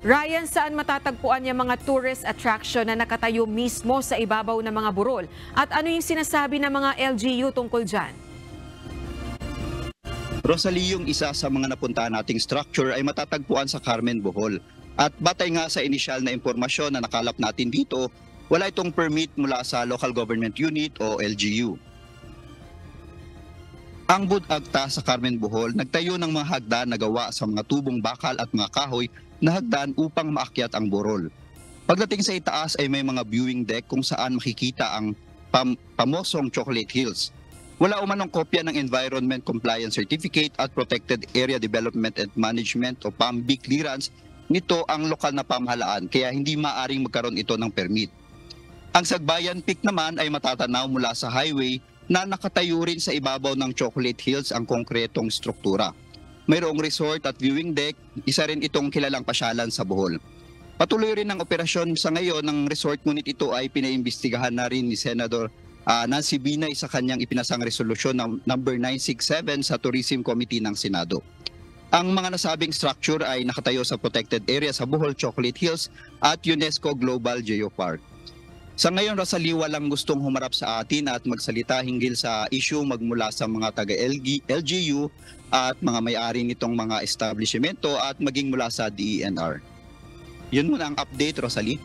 Ryan, saan matatagpuan yung mga tourist attraction na nakatayo mismo sa ibabaw ng mga burol? At ano yung sinasabi ng mga LGU tungkol dyan? Rosalie, yung isa sa mga napuntahan nating structure ay matatagpuan sa Carmen, Bohol. At batay nga sa inisyal na impormasyon na nakalap natin dito, wala itong permit mula sa Local Government Unit o LGU. Ang Budagta sa Carmen, Bohol nagtayo ng mga hagdan na gawa sa mga tubong bakal at mga kahoy na hagdan upang maakyat ang burol. Pagdating sa itaas ay may mga viewing deck kung saan makikita ang pamosong Chocolate Hills. Wala umanong kopya ng Environment Compliance Certificate at Protected Area Development and Management o PAMB clearance nito ang lokal na pamahalaan kaya hindi maaring magkaroon ito ng permit. Ang Sagbayan Peak naman ay matatanaw mula sa highway na nakatayo rin sa ibabaw ng Chocolate Hills ang konkretong struktura. Mayroong resort at viewing deck, isa rin itong kilalang pasyalan sa Bohol. Patuloy rin ang operasyon sa ngayon ng resort ngunit ito ay pinaimbestigahan na rin ni Senador Nancy Binay sa kanyang ipinasang resolusyon number 967 sa Tourism Committee ng Senado. Ang mga nasabing structure ay nakatayo sa protected area sa Bohol Chocolate Hills at UNESCO Global Geopark. Sa ngayon, Rosalie, walang gustong humarap sa atin at magsalita hinggil sa issue magmula sa mga taga-LGU at mga may-ari nitong mga establishmento at maging mula sa DENR. Yun muna ang update, Rosalie.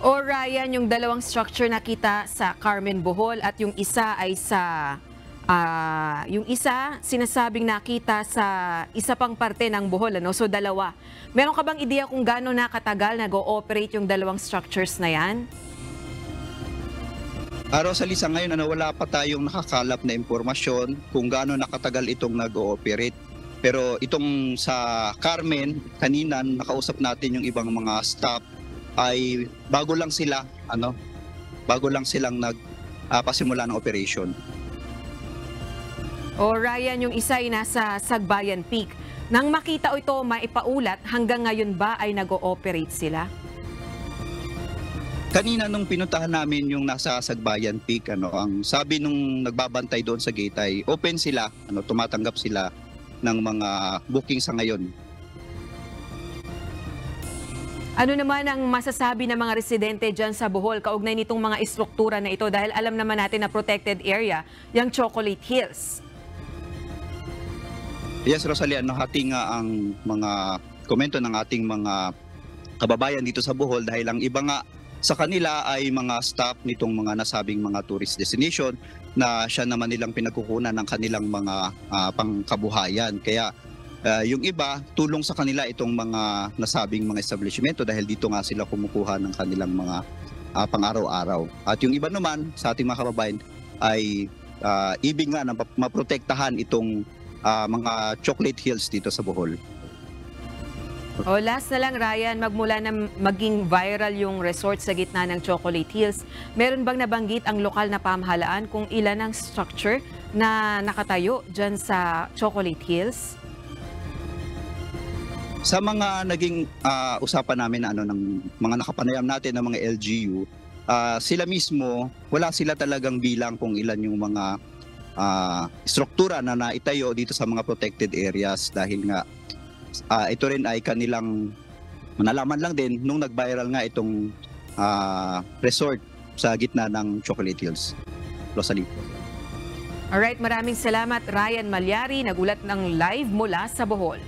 O Ryan, yung dalawang structure nakita sa Carmen, Bohol at yung isa ay sa yung isa sinasabing nakita sa isa pang parte ng Bohol, ano? So dalawa. Meron ka bang ideya kung gaano nakatagal nag-ooperate yung dalawang structures na yan? Rosalie, sa ngayon wala pa tayong nakakalap na impormasyon kung gaano nakatagal itong nag-ooperate. Pero itong sa Carmen, kanina nakausap natin yung ibang mga staff ay bago lang silang pasimula ng operation. O Ryan, yung isa ay nasa Sagbayan Peak. Nang makita ito maipaulat, hanggang ngayon ba ay nag-ooperate sila? Kanina nung pinuntahan namin yung nasa Sagbayan Peak, ang sabi nung nagbabantay doon sa gate ay open sila, tumatanggap sila ng mga booking sa ngayon. Ano naman ang masasabi ng mga residente dyan sa Bohol kaugnay nitong mga istruktura na ito dahil alam naman natin na protected area, yung Chocolate Hills? Yes, Rosalie, hati nga ang mga komento ng ating mga kababayan dito sa Bohol dahil ang iba nga sa kanila ay mga staff nitong mga nasabing mga tourist destination na siya naman nilang pinagkukunan ng kanilang mga pangkabuhayan. Kaya yung iba, tulong sa kanila itong mga nasabing mga establishmento dahil dito nga sila kumukuha ng kanilang mga pang-araw-araw. At yung iba naman sa ating mga kababayan ay ibig nga na maprotektahan itong mga Chocolate Hills dito sa Bohol. O last na lang Ryan, magmula na maging viral yung resort sa gitna ng Chocolate Hills, meron bang nabanggit ang lokal na pamahalaan kung ilan ang structure na nakatayo dyan sa Chocolate Hills? Sa mga naging usapan namin ng mga nakapanayam natin ng mga LGU, sila mismo, wala sila talagang bilang kung ilan yung mga struktura na naitayo dito sa mga protected areas dahil nga ito rin ay kanilang nalaman lang din nung nag-viral nga itong resort sa gitna ng Chocolate Hills. Rosalie. Alright, maraming salamat Ryan Malyari, nagulat ng live mula sa Bohol.